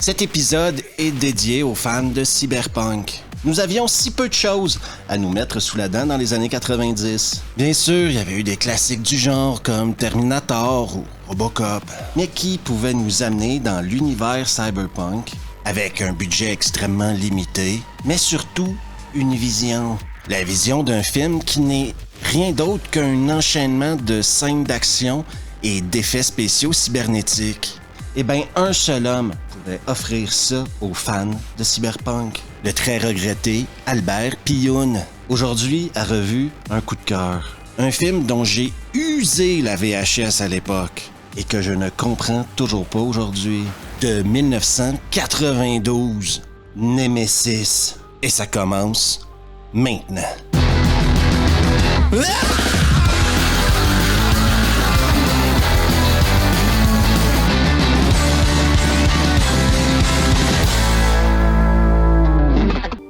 Cet épisode est dédié aux fans de cyberpunk. Nous avions si peu de choses à nous mettre sous la dent dans les années 90. Bien sûr, il y avait eu des classiques du genre comme Terminator ou Robocop, mais qui pouvaient nous amener dans l'univers cyberpunk avec un budget extrêmement limité, mais surtout une vision. La vision d'un film qui n'est rien d'autre qu'un enchaînement de scènes d'action et d'effets spéciaux cybernétiques. Eh bien, un seul homme pouvait offrir ça aux fans de cyberpunk. Le très regretté Albert Pyun. Aujourd'hui, a revu un coup de cœur. Un film dont j'ai usé la VHS à l'époque et que je ne comprends toujours pas aujourd'hui. De 1992, Nemesis. Et ça commence maintenant.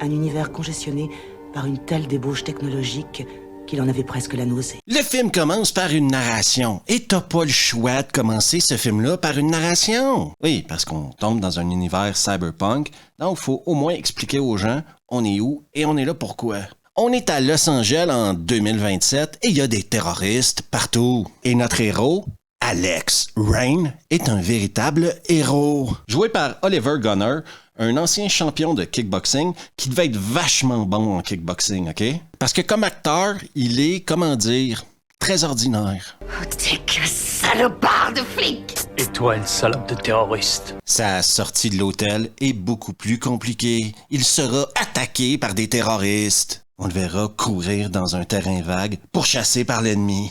Un univers congestionné par une telle débauche technologique qu'il en avait presque la nausée. Le film commence par une narration. Et t'as pas le choix de commencer ce film-là par une narration. Oui, parce qu'on tombe dans un univers cyberpunk, donc il faut au moins expliquer aux gens on est où et on est là pourquoi. On est à Los Angeles en 2027 et il y a des terroristes partout. Et notre héros, Alex Rain, est un véritable héros. Joué par Oliver Gunnar, un ancien champion de kickboxing qui devait être vachement bon en kickboxing, OK? Parce que comme acteur, il est, comment dire, très ordinaire. Oh, t'es qu'un salopard de flic! Et toi, une salope de terroriste. Sa sortie de l'hôtel est beaucoup plus compliquée. Il sera attaqué par des terroristes. On le verra courir dans un terrain vague, pourchassé par l'ennemi.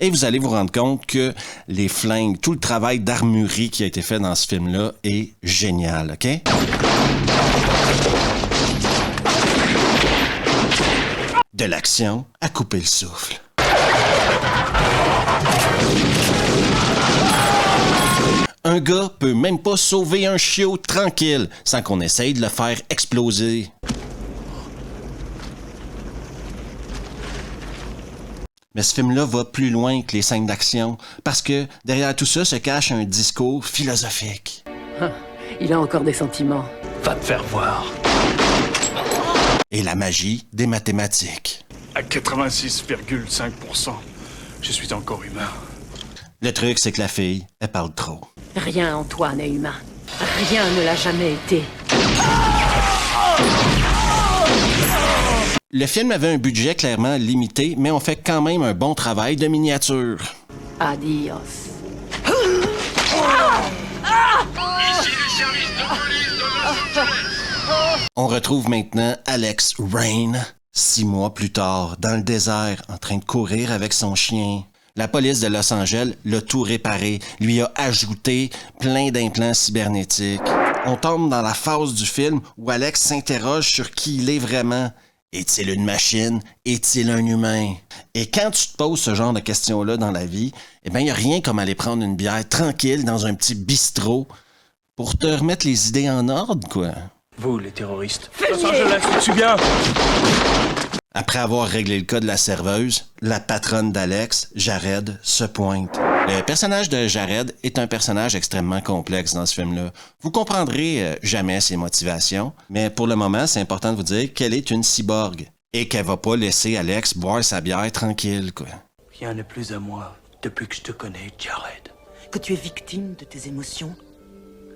Et vous allez vous rendre compte que les flingues, tout le travail d'armurerie qui a été fait dans ce film-là est génial, OK? De l'action à couper le souffle. Un gars peut même pas sauver un chiot tranquille sans qu'on essaye de le faire exploser. Mais ce film-là va plus loin que les scènes d'action, parce que derrière tout ça se cache un discours philosophique. Il a encore des sentiments. Va te faire voir. Et la magie des mathématiques. À 86,5%, je suis encore humain. Le truc, c'est que la fille, elle parle trop. Rien en toi n'est humain. Rien ne l'a jamais été. Le film avait un budget clairement limité, mais on fait quand même un bon travail de miniature. Adios. On retrouve maintenant Alex Rain, 6 mois plus tard, dans le désert, en train de courir avec son chien. La police de Los Angeles l'a tout réparé, lui a ajouté plein d'implants cybernétiques. On tombe dans la phase du film où Alex s'interroge sur qui il est vraiment. Est-il une machine? Est-il un humain? Et quand tu te poses ce genre de questions-là dans la vie, eh bien, il n'y a rien comme aller prendre une bière tranquille dans un petit bistrot pour te remettre les idées en ordre, quoi. Vous, les terroristes. Los Angeles, tu viens? Après avoir réglé le cas de la serveuse, la patronne d'Alex, Jared, se pointe. Le personnage de Jared est un personnage extrêmement complexe dans ce film-là. Vous comprendrez jamais ses motivations, mais pour le moment, c'est important de vous dire qu'elle est une cyborg et qu'elle va pas laisser Alex boire sa bière tranquille, quoi. Rien n'est plus à moi depuis que je te connais, Jared. Que tu es victime de tes émotions?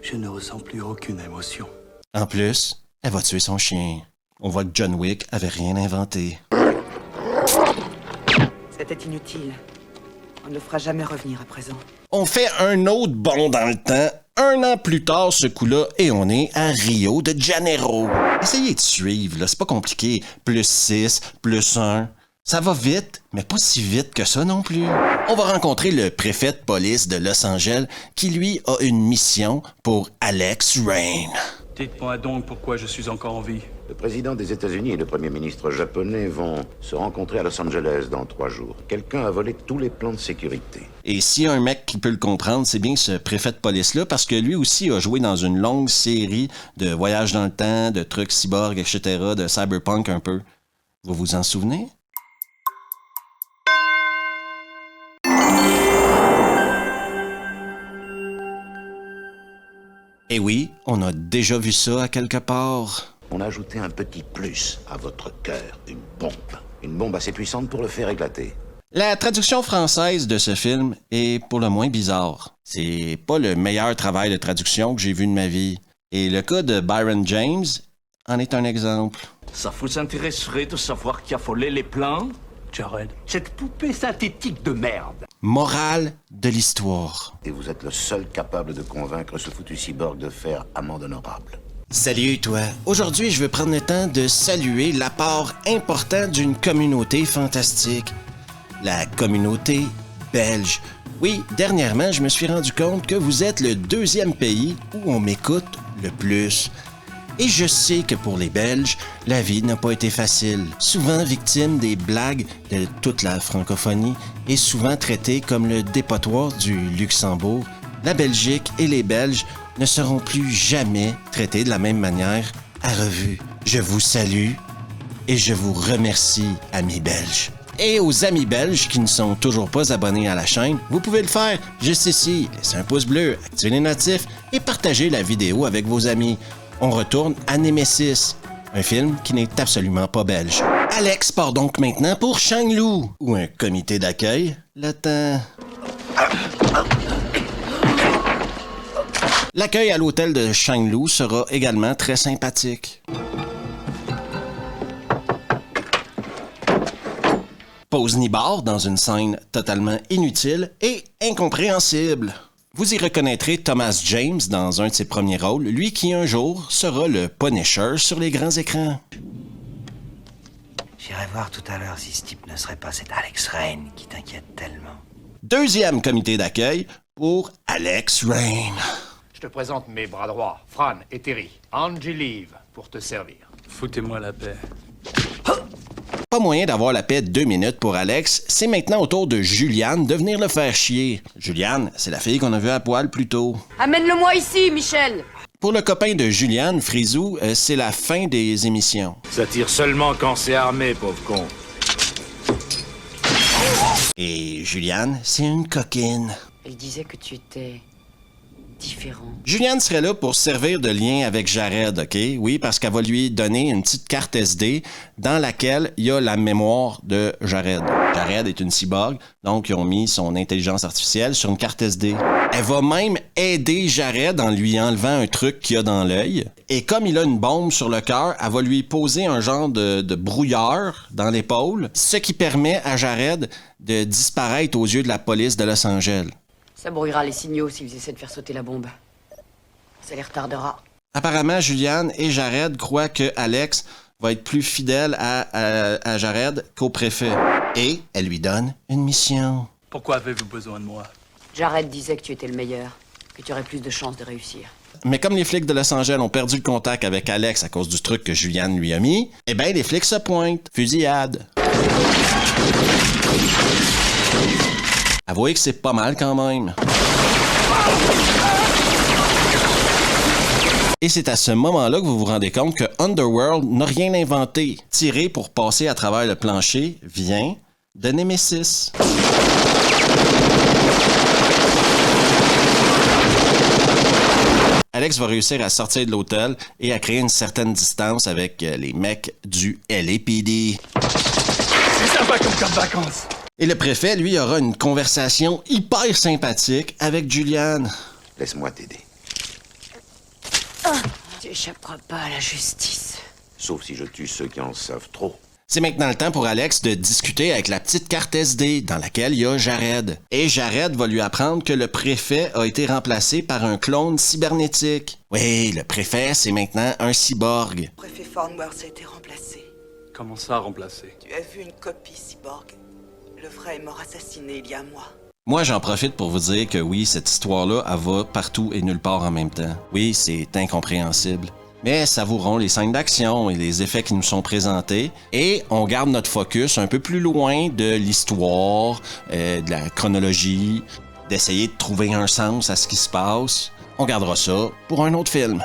Je ne ressens plus aucune émotion. En plus, elle va tuer son chien. On voit que John Wick avait rien inventé. C'était inutile. On ne le fera jamais revenir à présent. On fait un autre bond dans le temps, 1 an plus tard ce coup-là, et on est à Rio de Janeiro. Essayez de suivre, là, c'est pas compliqué. Plus 6, plus 1. Ça va vite, mais pas si vite que ça non plus. On va rencontrer le préfet de police de Los Angeles qui, lui, a une mission pour Alex Rain. Dites-moi donc pourquoi je suis encore en vie. Le président des États-Unis et le premier ministre japonais vont se rencontrer à Los Angeles dans 3 jours. Quelqu'un a volé tous les plans de sécurité. Et s'il y a un mec qui peut le comprendre, c'est bien ce préfet de police-là, parce que lui aussi a joué dans une longue série de voyages dans le temps, de trucs cyborg, etc., de cyberpunk un peu. Vous vous en souvenez? Et oui, on a déjà vu ça à quelque part. On a ajouté un petit plus à votre cœur, une bombe. Une bombe assez puissante pour le faire éclater. La traduction française de ce film est pour le moins bizarre. C'est pas le meilleur travail de traduction que j'ai vu de ma vie. Et le cas de Byron James en est un exemple. Ça vous intéresserait de savoir qui a volé les plans, Jared? Cette poupée synthétique de merde. Morale de l'histoire. Et vous êtes le seul capable de convaincre ce foutu cyborg de faire amende honorable. Salut toi. Aujourd'hui, je veux prendre le temps de saluer l'apport important d'une communauté fantastique. La communauté belge. Oui, dernièrement, je me suis rendu compte que vous êtes le 2e pays où on m'écoute le plus. Et je sais que pour les Belges, la vie n'a pas été facile. Souvent victime des blagues de toute la francophonie et souvent traité comme le dépotoir du Luxembourg, la Belgique et les Belges ne seront plus jamais traités de la même manière à revue. Je vous salue et je vous remercie, amis belges. Et aux amis belges qui ne sont toujours pas abonnés à la chaîne, vous pouvez le faire juste ici. Laissez un pouce bleu, activez les notifs et partagez la vidéo avec vos amis. On retourne à Nemesis, un film qui n'est absolument pas belge. Alex part donc maintenant pour Shang-Lu, où un comité d'accueil l'attend. L'accueil à l'hôtel de Shang-Lu sera également très sympathique. Pause Nibar dans une scène totalement inutile et incompréhensible. Vous y reconnaîtrez Thomas James dans un de ses premiers rôles, lui qui un jour sera le Punisher sur les grands écrans. J'irai voir tout à l'heure si ce type ne serait pas cet Alex Rain qui t'inquiète tellement. 2e comité d'accueil pour Alex Rain. Je te présente mes bras droits, Fran et Terry. Angie Leave pour te servir. Foutez-moi la paix. Pas moyen d'avoir la paix 2 minutes pour Alex, c'est maintenant au tour de Julianne de venir le faire chier. Julianne, c'est la fille qu'on a vue à poil plus tôt. Amène-le-moi ici, Michel. Pour le copain de Julianne, Frisou, c'est la fin des émissions. Ça tire seulement quand c'est armé, pauvre con. Et Julianne, c'est une coquine. Elle disait que tu étais différent. Julianne serait là pour servir de lien avec Jared, OK? Oui, parce qu'elle va lui donner une petite carte SD dans laquelle il y a la mémoire de Jared. Jared est une cyborg, donc ils ont mis son intelligence artificielle sur une carte SD. Elle va même aider Jared en lui enlevant un truc qu'il a dans l'œil. Et comme il a une bombe sur le cœur, elle va lui poser un genre de brouilleur dans l'épaule, ce qui permet à Jared de disparaître aux yeux de la police de Los Angeles. Ça brouillera les signaux s'ils essaient de faire sauter la bombe. Ça les retardera. Apparemment, Julianne et Jared croient que Alex va être plus fidèle à Jared qu'au préfet. Et elle lui donne une mission. Pourquoi avez-vous besoin de moi? Jared disait que tu étais le meilleur, que tu aurais plus de chances de réussir. Mais comme les flics de Los Angeles ont perdu le contact avec Alex à cause du truc que Julianne lui a mis, eh bien, les flics se pointent. Fusillade. Avouez que c'est pas mal quand même. Et c'est à ce moment-là que vous vous rendez compte que Underworld n'a rien inventé. Tirer pour passer à travers le plancher vient de Nemesis. Alex va réussir à sortir de l'hôtel et à créer une certaine distance avec les mecs du LAPD. C'est sympa comme camp de vacances. Et le préfet, lui, aura une conversation hyper sympathique avec Julianne. Laisse-moi t'aider. Tu échapperas pas à la justice. Sauf si je tue ceux qui en savent trop. C'est maintenant le temps pour Alex de discuter avec la petite carte SD dans laquelle il y a Jared. Et Jared va lui apprendre que le préfet a été remplacé par un clone cybernétique. Oui, le préfet, c'est maintenant un cyborg. Le préfet Farnworth a été remplacé. Comment ça, remplacer? Tu as vu une copie cyborg. Le vrai est mort assassiné il y a un mois. Moi, j'en profite pour vous dire que oui, cette histoire-là, elle va partout et nulle part en même temps. Oui, c'est incompréhensible. Mais savourons les scènes d'action et les effets qui nous sont présentés. Et on garde notre focus un peu plus loin de l'histoire, de la chronologie, d'essayer de trouver un sens à ce qui se passe. On gardera ça pour un autre film.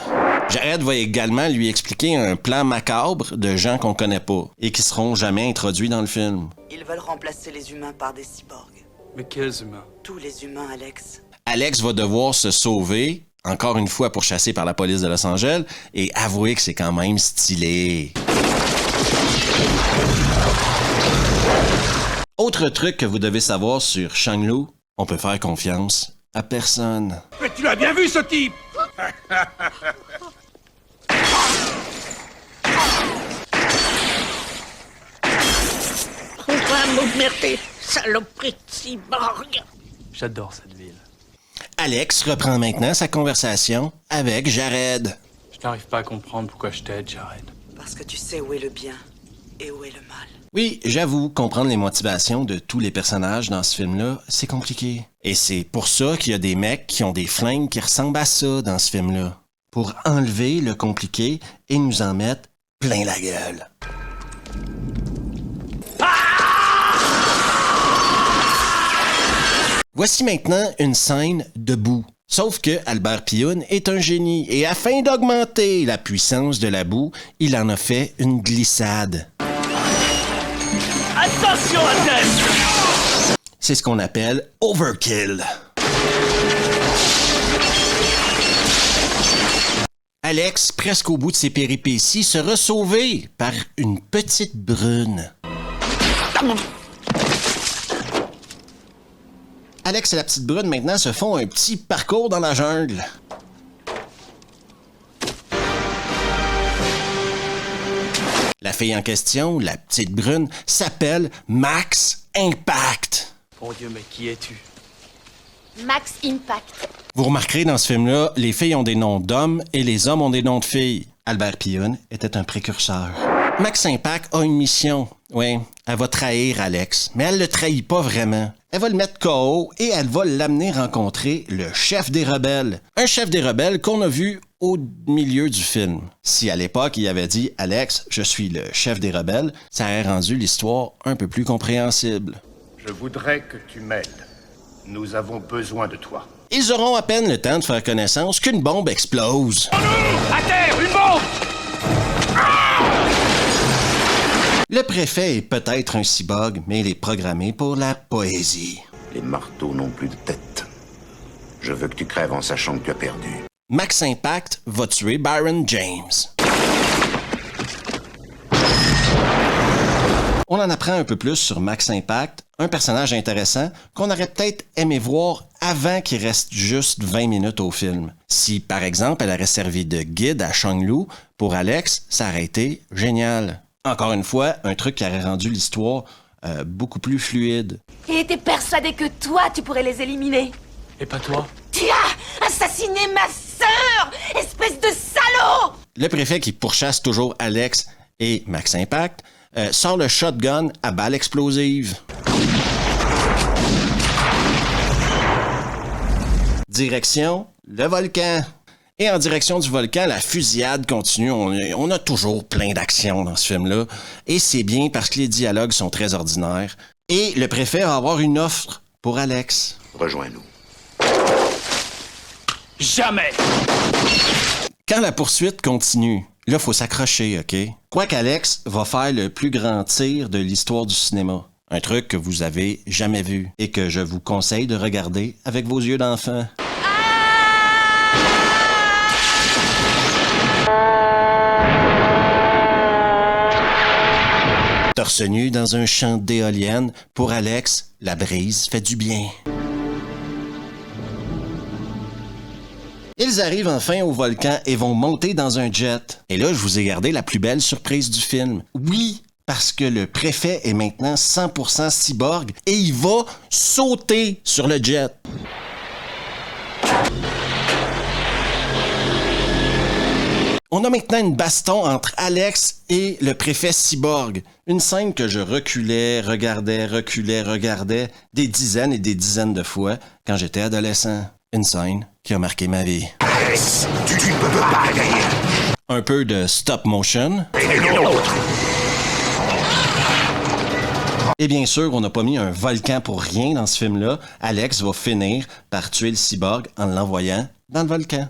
Jared va également lui expliquer un plan macabre de gens qu'on connaît pas et qui seront jamais introduits dans le film. Ils veulent remplacer les humains par des cyborgs. Mais quels humains? Tous les humains, Alex. Alex va devoir se sauver encore une fois pourchassé par la police de Los Angeles, et avouez que c'est quand même stylé. Autre truc que vous devez savoir sur Shang-Lu, on peut faire confiance à personne. Mais tu l'as bien vu, ce type! Saloperie de cyborg! J'adore cette ville. Alex reprend maintenant sa conversation avec Jared. Je n'arrive pas à comprendre pourquoi je t'aide, Jared. Parce que tu sais où est le bien et où est le mal. Oui, j'avoue, comprendre les motivations de tous les personnages dans ce film-là, c'est compliqué. Et c'est pour ça qu'il y a des mecs qui ont des flingues qui ressemblent à ça dans ce film-là. Pour enlever le compliqué et nous en mettre plein la gueule. Voici maintenant une scène debout. Sauf que Albert Pyun est un génie et afin d'augmenter la puissance de la boue, il en a fait une glissade. Attention à tête! C'est ce qu'on appelle overkill. Alex, presque au bout de ses péripéties, sera sauvé par une petite brune. Alex et la petite brune maintenant se font un petit parcours dans la jungle. La fille en question, la petite brune, s'appelle Max Impact. Bon Dieu, mais qui es-tu? Max Impact. Vous remarquerez dans ce film-là, les filles ont des noms d'hommes et les hommes ont des noms de filles. Albert Pyun était un précurseur. Max Impact a une mission. Oui, elle va trahir Alex, mais elle le trahit pas vraiment. Elle va le mettre KO et elle va l'amener rencontrer le chef des rebelles. Un chef des rebelles qu'on a vu au milieu du film. Si à l'époque il avait dit « Alex, je suis le chef des rebelles », ça aurait rendu l'histoire un peu plus compréhensible. Je voudrais que tu m'aides. Nous avons besoin de toi. Ils auront à peine le temps de faire connaissance qu'une bombe explose. À terre, une bombe! Le préfet est peut-être un cyborg, mais il est programmé pour la poésie. Les marteaux n'ont plus de tête. Je veux que tu crèves en sachant que tu as perdu. Max Impact va tuer Byron James. On en apprend un peu plus sur Max Impact, un personnage intéressant qu'on aurait peut-être aimé voir avant qu'il reste juste 20 minutes au film. Si, par exemple, elle aurait servi de guide à Shang-Lu, pour Alex, ça aurait été génial. Encore une fois, un truc qui aurait rendu l'histoire beaucoup plus fluide. Il était persuadé que toi, tu pourrais les éliminer. Et pas toi? Tu as assassiné ma sœur, espèce de salaud! Le préfet qui pourchasse toujours Alex et Max Impact sort le shotgun à balles explosives. Direction, le volcan. Et en direction du volcan, la fusillade continue. On a toujours plein d'actions dans ce film-là. Et c'est bien parce que les dialogues sont très ordinaires. Et le préfet va avoir une offre pour Alex. Rejoins-nous. Jamais! Quand la poursuite continue, là, faut s'accrocher, OK? Quoique Alex va faire le plus grand tir de l'histoire du cinéma. Un truc que vous avez jamais vu et que je vous conseille de regarder avec vos yeux d'enfant. Torse nu dans un champ d'éoliennes, pour Alex, la brise fait du bien. Ils arrivent enfin au volcan et vont monter dans un jet. Et là, je vous ai gardé la plus belle surprise du film. Oui, parce que le préfet est maintenant 100% cyborg et il va sauter sur le jet. On a maintenant une baston entre Alex et le préfet cyborg. Une scène que je reculais, regardais des dizaines et des dizaines de fois quand j'étais adolescent. Une scène qui a marqué ma vie. Alex, tu ne peux pas gagner. Un peu de stop motion. Et bien sûr, on n'a pas mis un volcan pour rien dans ce film-là. Alex va finir par tuer le cyborg en l'envoyant dans le volcan.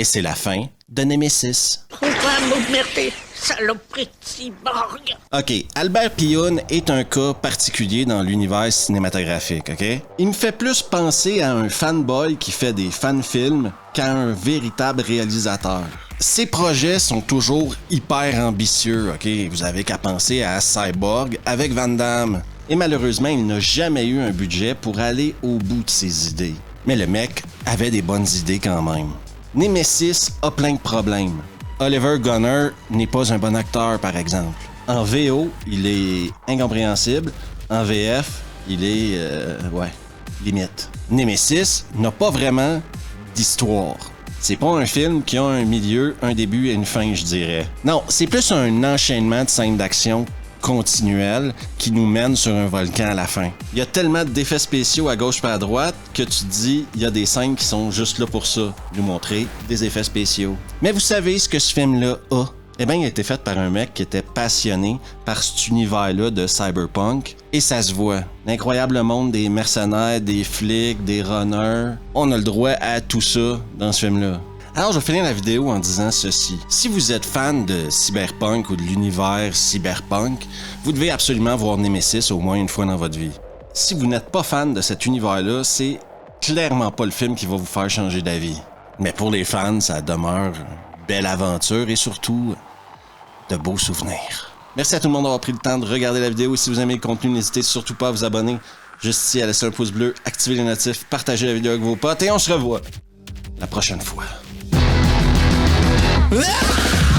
Et c'est la fin de Nemesis. Saloperie de cyborg! OK, Albert Pyun est un cas particulier dans l'univers cinématographique, OK? Il me fait plus penser à un fanboy qui fait des fan-films qu'à un véritable réalisateur. Ses projets sont toujours hyper ambitieux, OK? Vous avez qu'à penser à Cyborg avec Van Damme. Et malheureusement, il n'a jamais eu un budget pour aller au bout de ses idées. Mais le mec avait des bonnes idées quand même. Nemesis a plein de problèmes. Oliver Gunner n'est pas un bon acteur, par exemple. En VO, il est incompréhensible. En VF, il est... limite. Nemesis n'a pas vraiment d'histoire. C'est pas un film qui a un milieu, un début et une fin, je dirais. Non, c'est plus un enchaînement de scènes d'action continuelles qui nous mènent sur un volcan à la fin. Il y a tellement d'effets spéciaux à gauche et à droite que tu te dis, il y a des scènes qui sont juste là pour ça, nous montrer des effets spéciaux. Mais vous savez ce que ce film-là a? Eh bien, il a été fait par un mec qui était passionné par cet univers-là de cyberpunk. Et ça se voit. L'incroyable monde des mercenaires, des flics, des runners. On a le droit à tout ça dans ce film-là. Alors, je vais finir la vidéo en disant ceci. Si vous êtes fan de cyberpunk ou de l'univers cyberpunk, vous devez absolument voir Nemesis au moins une fois dans votre vie. Si vous n'êtes pas fan de cet univers-là, c'est clairement pas le film qui va vous faire changer d'avis. Mais pour les fans, ça demeure une belle aventure et surtout de beaux souvenirs. Merci à tout le monde d'avoir pris le temps de regarder la vidéo. Si vous aimez le contenu, n'hésitez surtout pas à vous abonner. Juste ici, à laisser un pouce bleu, activer les notifs, partager la vidéo avec vos potes et on se revoit la prochaine fois. Ah!